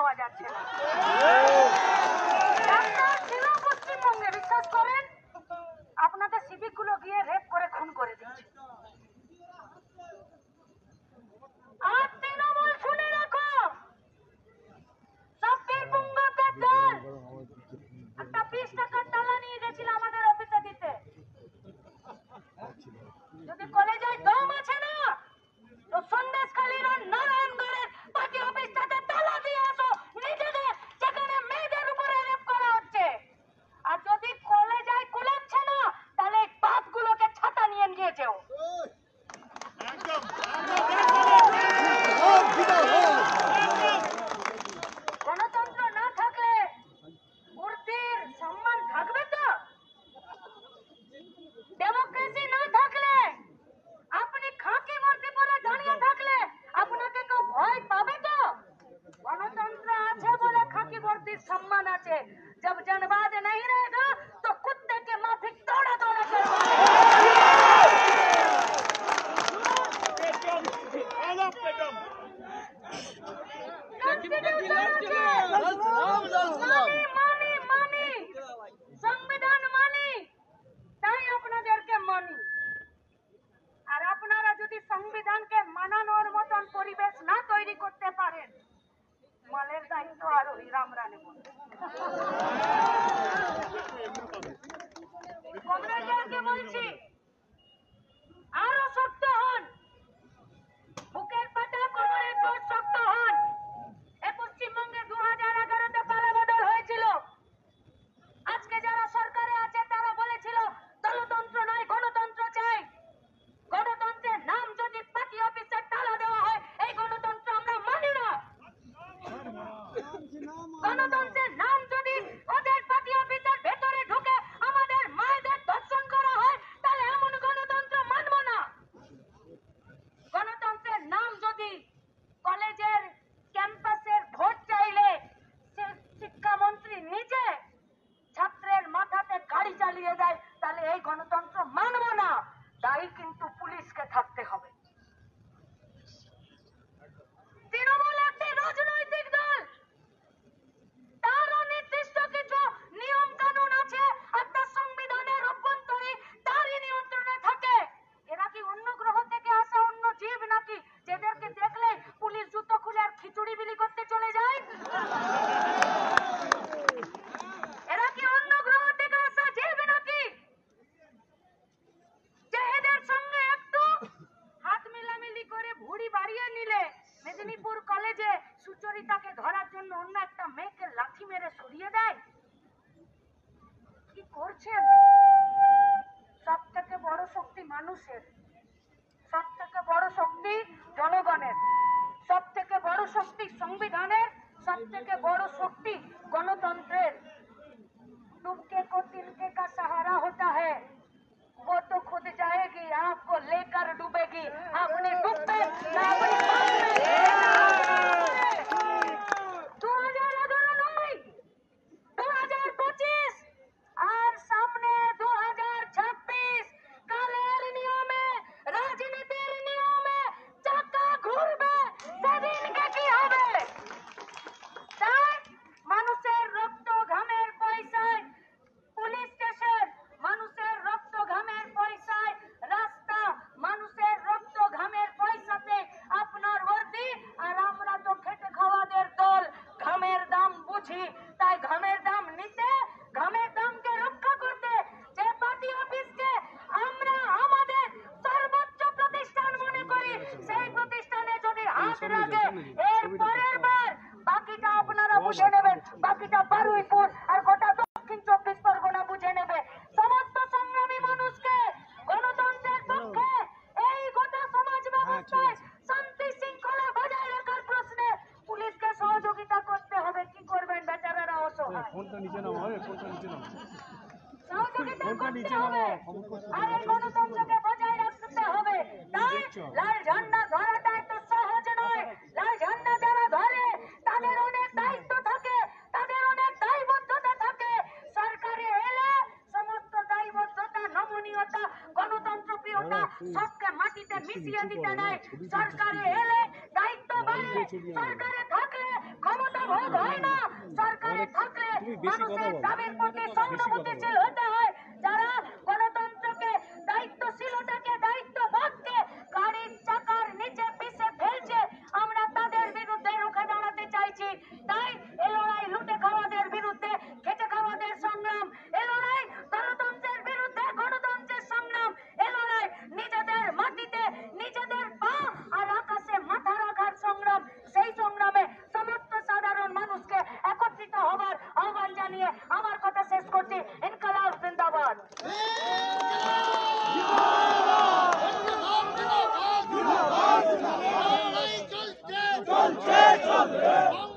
পাওয়া যাচ্ছে না। পশ্চিমবঙ্গে বিশ্বাস করেন আপনাদের সিভিক গুলো গিয়ে রেপ করে খুন করে দিচ্ছে। আর তৃণমূল শুনে রাখো, সবদের পুঙ্গদের দল একটা 20 টাকার তালা নিয়ে গেছিল আমাদের অফিসে দিতে। যদি কলেজে দম আছে না তো সন্দেশখালীর আর নারায়ণগড়ের পার্টি অফিসটাতে তালা দিয়ে আসো নিজেদের, যেখানে মেয়েদের উপরে রেপ করা হচ্ছে। আর যদি কলেজে কুলাচ্ছে না তাহলে বাপগুলোকে ছাতা নিয়ে নিয়ে যাও। গণতন্ত্র না থাকলে মূর্তির সম্মান থাকবে তো? ডেমোক্রেসি না থাকলে আপনি খাকি মূর্তি পরে দাঁড়িয়ে থাকলে আপনাকে কেউ ভয় পাবে তো? গণতন্ত্র আছে বলে খাকি মূর্তির সম্মান আছে। जब जनवाद नहीं रहेगा तो कुत्ते के माफिक दौड़ा दौड़ा कर সংবিধান মানি, তাই আপনাদেরকে মানি। আর আপনারা যদি সংবিধানকে মানানোর মতন পরিবেশ না তৈরি করতে পারেন, মালের দায়িত্ব আর ওই রামরা নেব। কংগ্রেসকে বলছি আরো শক্ত হন, বুকের পাটা কোমরে জোর শক্ত হন। এ পশ্চিমবঙ্গে 2011-তে পালাবদল হয়েছিল। আজকে যারা সরকারে আছে তারা বলেছিল দলতন্ত্র নয় গণতন্ত্র চাই। গণতন্ত্রের নাম যদি পার্টি অফিসে তালা দেওয়া হয়, এই গণতন্ত্র আমরা মানি না। গণতন্ত্রের নাম যদি ওদের পার্টি অফিসের ভেতরে ঢুকে আমাদের মায়েদের ধর্ষণ করা হয়, তাহলে এমন গণতন্ত্র মানব না। গণতন্ত্রের নাম যদি কলেজের ক্যাম্পাসের ভোট চাইলে শিক্ষামন্ত্রী নিজে ছাত্রের মাথাতে গাড়ি চালিয়ে দেয়, তাহলে এই গণতন্ত্র মানব না। দায়ী কিন্তু পুলিশকে থাকতে হবে। তৃণমূল একটি রাজনৈতিক দল, তারও নির্দিষ্ট কিছু নিয়ম কানুন আছে আর তার সংবিধানের অভ্যন্তরে তারই নিয়ন্ত্রণে থাকে। এরা কি অন্য গ্রহ থেকে আসা অন্য জীব নাকি, যেদেরকে দেখলে পুলিশ জুতো খুলে আর খিচুড়ি বিলি করতে চলে যায়? এরা কি অন্য গ্রহ থেকে আসা জীব নাকি, যে এদের সঙ্গে একটু হাত মিলামিলি করে ভুড়ি বাড়িয়ে নিলে মেদিনীপুর কলেজে সুচরিতাকে ধরার জন্য অন্য একটা মেয়েকে লাথি মেরে সরিয়ে দেয়? কি করছেন? সব থেকে বড় শক্তি মানুষের, সব থেকে বড় শক্তি জনগণের, সব থেকে বড় শক্তি সংবিধানের, সব থেকে বড় শক্তি গণতন্ত্রের। डूबके को तिनके का सहारा होता है, वो तो खुद जाएगी, आपको लेकर डूबेगी। आपने डूबे ना अपनी 2011 নয়, 2025 আর সামনে 2026। কালের নিয়মে, রাজনীতির নিয়মে চাকা ঘুরবে, সেদিনকে কি হবে? তাই মানুষের রক্ত ঘামের পয়সায় পুলিশ স্টেশন, মানুষের রক্ত ঘামের পয়সায় রাস্তা, মানুষের রক্ত ঘামের পয়সাতে আপনার বর্দি। আর আমরা তো খেটে খাওয়াদের দল, ঘামের দাম বুঝি। তাই ঘামের দাম নিতে, ঘামের দামকে রক্ষা করতে যে পার্টি অফিসকে আমরা আমাদের সর্বোচ্চ প্রতিষ্ঠান মনে করি, সেই প্রতিষ্ঠানে যদি হাত রাখে, এর পরের বার বাকিটা আপনারা বুঝে নেবেন। বাকিটা বারুইপুর আর গোটা দক্ষিণ 24 পরগনা বুঝে নেবে। সমস্ত সংগ্রামী মানুষকে গণতন্ত্রের পক্ষে এই গোটা সমাজ ব্যবস্থায় শান্তি শৃঙ্খলা বজায় রাখার প্রশ্নে পুলিশকে সহযোগিতা করতে হবে। কি করবেন বেচারারা অসহায়? সহযোগিতা করতে হবে আর এই গণতন্ত্রকে বজায় রাখতে হবে। তাই লাল ঝান্ডা ধরাটা তো সহজ নয়। লাল ঝান্ডা যারা ধরে তাদের অনেক দায়িত্ব থাকে, তাদের অনেক দায়বদ্ধতা থাকে। সরকারে এলে সমস্ত দায়বদ্ধতা, নমনীয়তা, গণতন্ত্র প্রিয়তা সবকে মাটিতে মিশিয়ে দিতে নেয়। সরকারে এলে দায়িত্ব বাড়ে, সরকারে থাকলে ক্ষমতা ভোগ মানুষের দাবির প্রতি সহানুভূতিশীল হতে হয়। যারা গণতন্ত্রকে, দায়িত্বশীলতাকে, দায়িত্ববোধকে গাড়ির চাকার নিচে পিষে ফেলছে, আমরা তাদের বিরুদ্ধে রুখে দাঁড়াতে চাইছি। তাই এ লড়াই লুটে খাওয়াদের বিরুদ্ধে খেটে খাওয়াদের সংগ্রাম, এ লড়াই গণতন্ত্রের বিরুদ্ধে গণতন্ত্রের সংগ্রাম, এ লড়াই নিজেদের মাটিতে নিজেদের পা আর আকাশে মাথা রাখার সংগ্রাম। সেই সংগ্রামে সমস্ত সাধারণ মানুষকে একত্রিত হবার আহ্বান জানিয়ে আমার কথা শেষ করছি। ইনকালাব জিন্দাবাদ। চলছে